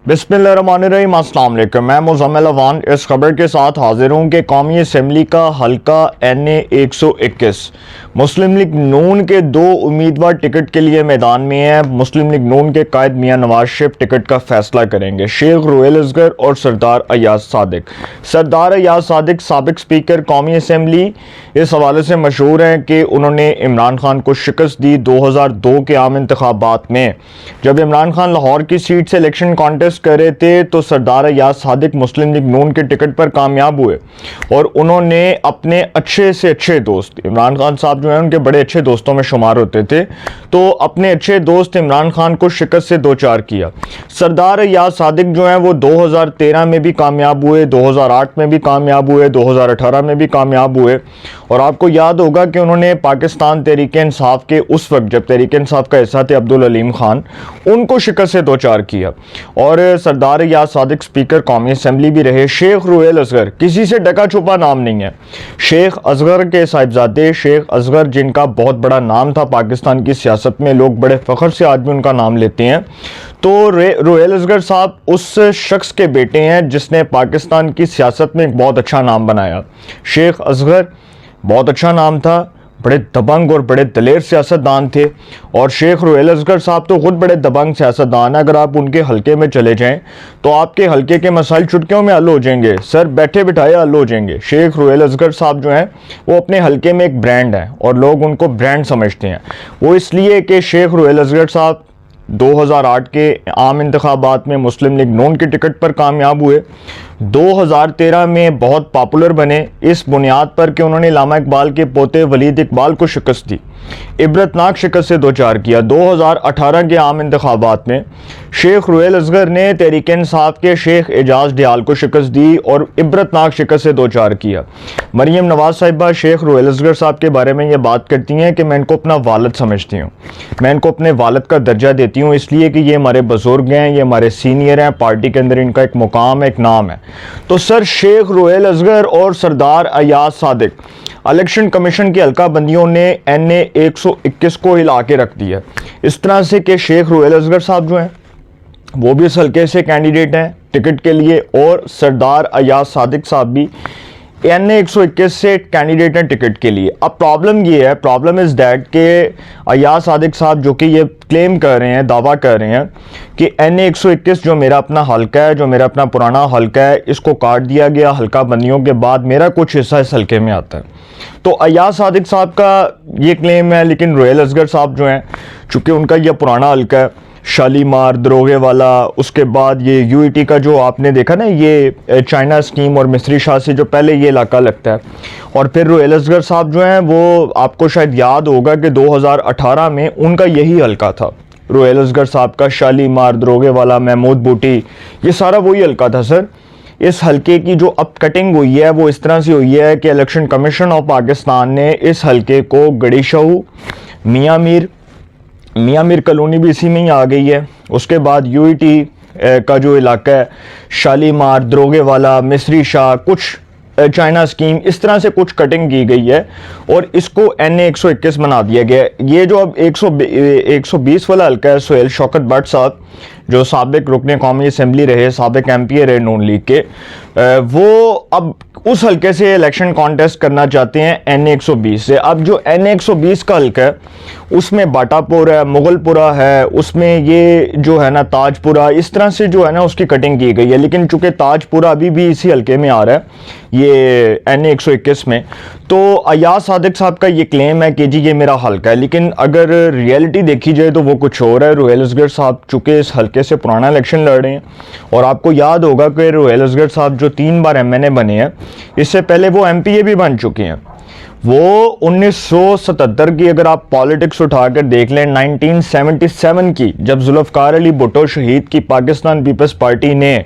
बिस्मिल्लाहिर्रहमानिर्रहीम, अस्सलाम वालेकुम। मैं मुज़म्मिल अवान इस खबर के साथ हाजिर हूँ कि कौमी असम्बली का हल्का NA 121 मुस्लिम लीग नून के दो उम्मीदवार टिकट के लिए मैदान में हैं। मुस्लिम लीग नून के कायद मियां नवाज शरीफ टिकट का फैसला करेंगे। शेख रुहेल असगर और सरदार अयाज सादिक। सरदार अयाज सादिक साबिक स्पीकर कौमी असम्बली इस हवाले से मशहूर हैं कि उन्होंने इमरान खान को शिकस्त दी 2002 के आम इंतखाबात में। जब इमरान खान लाहौर की सीट से इलेक्शन कॉन्टेस्ट कर रहे थे तो सरदार अयाज सादिक मुस्लिम लीग नून के टिकट पर कामयाब हुए और उन्होंने अपने अच्छे से अच्छे दोस्त, इमरान खान साहब जो हैं उनके बड़े अच्छे दोस्तों में शुमार होते थे, तो अपने अच्छे दोस्त इमरान खान को शिकस्त से दो चार किया। सरदार अयाज सादिक जो हैं वो 2013 में भी कामयाब हुए, 2008 में भी कामयाब हुए, 2018 में भी कामयाब हुए। और आपको याद होगा कि उन्होंने पाकिस्तान तहरीक इंसाफ के उस वक्त जब तहरीक इंसाफ का हिस्सा थे अब्दुल अलीम खान, उनको शिकस्त से दो चार किया। और सरदार अयाज सादिक स्पीकर कौमी असम्बली भी रहे। शेख रुहेल असगर किसी से डका छुपा नाम नहीं है। शेख असगर के साहिबजादे शेख असगर, जिनका बहुत बड़ा नाम था पाकिस्तान की सियासत में, लोग बड़े फ़ख्र से आज भी उनका नाम लेते हैं। तो रुहेल असगर साहब उस शख्स के बेटे हैं जिसने पाकिस्तान की सियासत में एक बहुत अच्छा नाम बनाया। शेख असगर बहुत अच्छा नाम था, बड़े दबंग और बड़े दलेर सियासतदान थे। और शेख रुहेल असगर साहब तो ख़ुद बड़े दबंग सियासतदान हैं। अगर आप उनके हलके में चले जाएं तो आपके हलके के मसाइल चुटकियों में हल हो जाएंगे, सर बैठे बिठाए हल हो जाएंगे। शेख रुहेल असगर साहब जो हैं वो अपने हलके में एक ब्रांड है और लोग उनको ब्रांड समझते हैं। वो इसलिए कि शेख रुहेल असगर साहब 2008 के आम इंतखाबात में मुस्लिम लीग नून की टिकट पर कामयाब हुए, 2013 में बहुत पॉपुलर बने इस बुनियाद पर कि उन्होंने अल्लामा इकबाल के पोते वलीद इकबाल को शिकस्त दी, इबरतनाक शिकस्त से दो चार किया। 2018 के आम इंतखाबात में शेख रुहेल असगर ने तहरीक इंसाफ के शेख एजाज डियाल को शिकस्त दी और इबरतनाक शिकस्त से दो चार किया। मरीम नवाज साहिबा शेख रुहेल असगर साहब के बारे में ये बात करती हैं कि मैं इनको अपना वालिद समझती हूँ, मैं इनको अपने वालिद का दर्जा देती हूँ, इसलिए कि ये हमारे बुजुर्ग हैं, ये हमारे सीनियर हैं, पार्टी के अंदर इनका एक मुकाम है, एक नाम है। तो सर शेख रुहेल असगर और सरदार अयाज सादिक, इलेक्शन कमीशन की हल्का बंदियों ने NA 121 को हिला के रख दिया इस तरह से कि शेख रुहेल असगर साहब जो हैं वो भी इस हल्के से कैंडिडेट हैं टिकट के लिए और सरदार अयाज सादिक साहब भी NA 121 से कैंडिडेट हैं टिकट के लिए। अब प्रॉब्लम ये है, प्रॉब्लम इज़ दैट कि अयाज सादिक साहब जो कि ये क्लेम कर रहे हैं, दावा कर रहे हैं कि NA 121 जो मेरा अपना हल्का है, जो मेरा अपना पुराना हल्का है, इसको काट दिया गया हल्का बंदियों के बाद, मेरा कुछ हिस्सा इस हल्के में आता है। तो अयाज सादिक साहब का ये क्लेम है, लेकिन रुहेल असगर साहब जो हैं चूँकि उनका यह पुराना हल्का है, शालीमार, दरोगे वाला, उसके बाद ये UET का जो आपने देखा ना, ये चाइना स्कीम और मिस्री शाह से जो पहले ये इलाका लगता है। और फिर रुहेल असगर साहब जो हैं वो आपको शायद याद होगा कि 2018 में उनका यही हल्का था। रुहेल असगर साहब का शालीमार, दरोगे वाला, महमूद बूटी, ये सारा वही हल्का था सर। इस हल्के की जो अब कटिंग हुई है वो इस तरह से हुई है कि इलेक्शन कमीशन ऑफ पाकिस्तान ने इस हल्के को गड़ी शहू, मियाँ मीर कॉलोनी भी इसी में ही आ गई है। उसके बाद UET का जो इलाका है, शालीमार, दरोगे वाला, मिस्री शाह, कुछ चाइना स्कीम, इस तरह से कुछ कटिंग की गई है और इसको NA 121 बना दिया गया है। ये जो अब 120 वाला हल्का है, सुहेल शौकत भट्ट साहब जो साबिक रुकने कौमी असम्बली रहे, साबिक MP रहे नून लीग के, वो अब उस हल्के से इलेक्शन कॉन्टेस्ट करना चाहते हैं NA 120 से। अब जो NA 120 का हल्का है उसमें बाटापुर है, मुगलपुरा है, उसमें ये जो है ना ताजपुरा, इस तरह से जो है ना उसकी कटिंग की गई है। लेकिन चूंकि ताजपुरा अभी भी इसी हल्के में आ रहा है ये NA 121 में, तो अयाज सादिक साहब का ये क्लेम है कि जी ये मेरा हल्का है, लेकिन अगर रियलिटी देखी जाए तो वो कुछ और है। रुहेल असगर साहब चूँकि इस हल्के से पुराना इलेक्शन लड़ रहे हैं और आपको याद होगा कि रुहेल असगर साहब जो 3 बार MNA बने हैं, इससे पहले वो MPA भी बन चुके हैं। वो 1977 की अगर आप पॉलिटिक्स उठाकर देख लें, 1977 की जब जुल्फ़िकार अली भुट्टो शहीद की पाकिस्तान पीपल्स पार्टी ने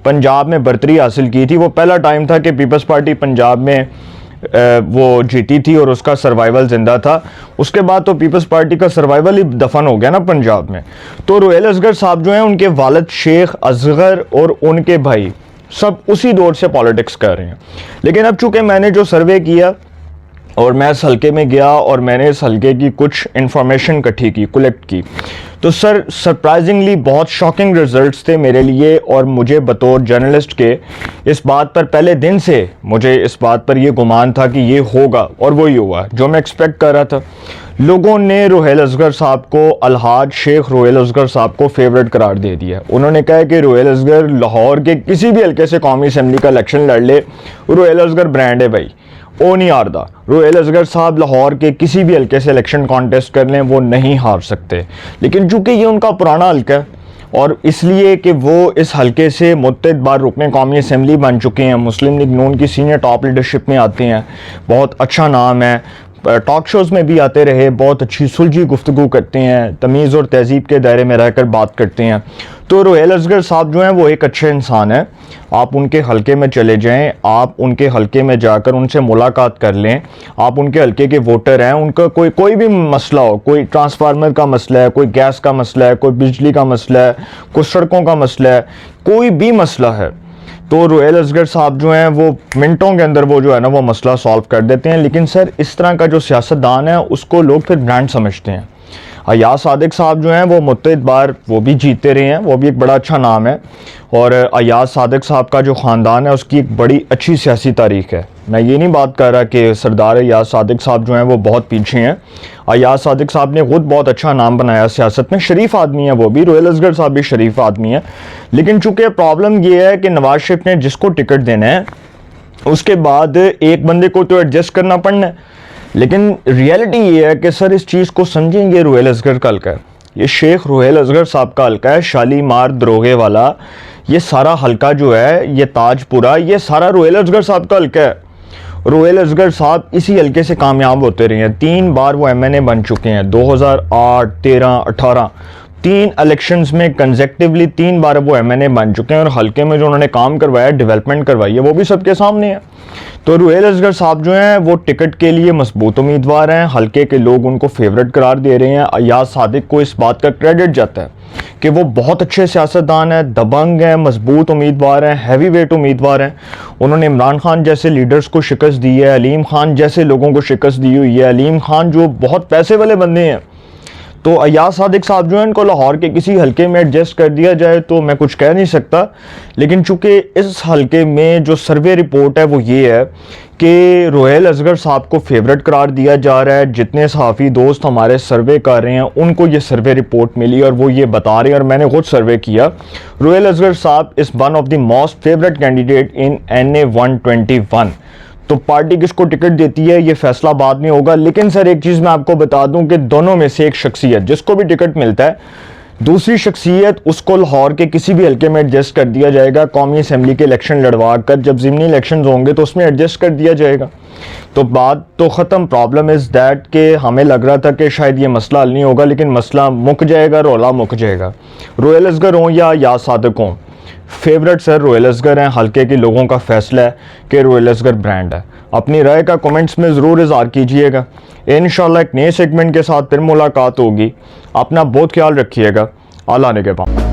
पंजाब में बर्तरी हासिल की थी, वो पहला टाइम था कि पीपल्स पार्टी पंजाब में वो जीती थी और उसका सर्वाइवल जिंदा था। उसके बाद तो पीपल्स पार्टी का सर्वाइवल ही दफन हो गया ना पंजाब में। तो रुहेल असगर साहब जो हैं उनके वालिद शेख असगर और उनके भाई सब उसी दौर से पॉलिटिक्स कर रहे हैं। लेकिन अब चूंकि मैंने जो सर्वे किया और मैं इस हलके में गया और मैंने इस हलके की कुछ इन्फॉर्मेशन इकट्ठी की, कलेक्ट की। तो सर सरप्राइजिंगली बहुत शॉकिंग रिजल्ट्स थे मेरे लिए, और मुझे बतौर जर्नलिस्ट के इस बात पर पहले दिन से मुझे इस बात पर ये गुमान था कि ये होगा, और वही हुआ जो मैं एक्सपेक्ट कर रहा था। लोगों ने रुहेल असगर साहब को, अलहाज शेख रुहेल असगर साहब को फेवरेट करार दे दिया। उन्होंने कहा कि रुहेल असगर लाहौर के किसी भी हल्के से कौमी असम्बली का इलेक्शन लड़ ले, रुहेल असगर ब्रांड है भाई, वो नहीं हारदा। रुहेल असगर साहब लाहौर के किसी भी हल्के से इलेक्शन कॉन्टेस्ट कर लें, वो नहीं हार सकते। लेकिन चूंकि ये उनका पुराना हल्का है, और इसलिए कि वो इस हल्के से मुत्तद बार रुकने कौमी असम्बली बन चुके हैं, मुस्लिम लीग नून की सीनियर टॉप लीडरशिप में आते हैं, बहुत अच्छा नाम है, टॉक शोज़ में भी आते रहे, बहुत अच्छी सुलझी गुफ्तगू करते हैं, तमीज़ और तहज़ीब के दायरे में रहकर बात करते हैं। तो रुहेल असगर साहब जो हैं वो एक अच्छे इंसान हैं। आप उनके हलके में चले जाएं, आप उनके हलके में जाकर उनसे मुलाकात कर लें। आप उनके हलके के वोटर हैं, उनका कोई भी मसला हो, कोई ट्रांसफार्मर का मसला है, कोई गैस का मसला है, कोई बिजली का मसला है, कोई सड़कों का मसला है, कोई भी मसला है, तो रुहेल असगर साहब जो हैं वो मिनटों के अंदर वो जो है ना वो मसला सॉल्व कर देते हैं। लेकिन सर इस तरह का जो सियासतदान है उसको लोग फिर ब्रांड समझते हैं। अयाज सादिक साहब जो हैं वो मुत्तद बार वो भी जीतते रहे हैं, वो भी एक बड़ा अच्छा नाम है, और अयाज सादिक साहब का जो ख़ानदान है उसकी एक बड़ी अच्छी सियासी तारीख है। मैं ये नहीं बात कर रहा कि सरदार अयाज सादिक साहब जो हैं वो बहुत पीछे हैं। अयाज सादिक साहब ने खुद बहुत अच्छा नाम बनाया सियासत में, शरीफ आदमी है वो भी, रुहेल असगर साहब भी शरीफ आदमी है। लेकिन चूँकि प्रॉब्लम ये है कि नवाज शरीफ ने जिसको टिकट देना है उसके बाद एक बंदे को तो एडजस्ट करना पड़ना है। लेकिन रियलिटी ये है कि सर इस चीज़ को समझेंगे, रुहेल असगर का हल्का है, ये शेख रुहेल असगर साहब का हल्का है, शालीमार दरोगे वाला, ये सारा हल्का जो है, ये ताजपुरा, ये सारा रुहेल असगर साहब का हल्का है। रुहेल असगर साहब इसी हल्के से कामयाब होते रहे हैं, 3 बार वो MNA बन चुके हैं, 2008, 13, 18, 3 इलेक्शंस में कंसेक्टिवली 3 बार वो MNA बन चुके हैं, और हल्के में जो उन्होंने काम करवाया, डेवलपमेंट करवाई है, वो भी सबके सामने है। तो रुहेल असगर साहब जो हैं वो टिकट के लिए मजबूत उम्मीदवार हैं, हल्के के लोग उनको फेवरेट करार दे रहे हैं। अयाज सादिक को इस बात का क्रेडिट जाता है कि वो बहुत अच्छे सियासतदान हैं, दबंग हैं, मजबूत उम्मीदवार हैं, हैवी वेट उम्मीदवार हैं। उन्होंने इमरान खान जैसे लीडर्स को शिकस्त दी है, अलीम खान जैसे लोगों को शिकस्त दी हुई है, अलीम खान जो बहुत पैसे वाले बंदे हैं। तो अयाज सादिक साहब जो हैं इनको लाहौर के किसी हलके में एडजस्ट कर दिया जाए तो मैं कुछ कह नहीं सकता। लेकिन चूंकि इस हलके में जो सर्वे रिपोर्ट है वो ये है कि रुहेल असगर साहब को फेवरेट करार दिया जा रहा है। जितने सहाफ़ी दोस्त हमारे सर्वे कर रहे हैं उनको ये सर्वे रिपोर्ट मिली और वो ये बता रहे हैं, और मैंने खुद सर्वे किया, रुहेल असगर साहब is one of the most favourite candidate in NA 121। तो पार्टी किसको टिकट देती है ये फैसला बाद में होगा। लेकिन सर एक चीज़ मैं आपको बता दूं कि दोनों में से एक शख्सियत जिसको भी टिकट मिलता है, दूसरी शख्सियत उसको लाहौर के किसी भी हल्के में एडजस्ट कर दिया जाएगा। कौमी असम्बली के इलेक्शन लड़वा कर जब ज़िमनी इलेक्शन होंगे तो उसमें एडजस्ट कर दिया जाएगा। तो बात तो ख़त्म। प्रॉब्लम इज़ दैट कि हमें लग रहा था कि शायद ये मसला हल नहीं होगा, लेकिन मसला मुक जाएगा, रौला मुक जाएगा। रुहेल असगर हों या याद सादिक हों, फेवरेट सर रुहेल असगर हैं। हल्के के लोगों का फैसला है कि रुहेल असगर ब्रांड है। अपनी राय का कमेंट्स में ज़रूर इज़हार कीजिएगा। इंशाल्लाह एक नए सेगमेंट के साथ फिर मुलाकात होगी। अपना बहुत ख्याल रखिएगा। अल्लाह ने के पास।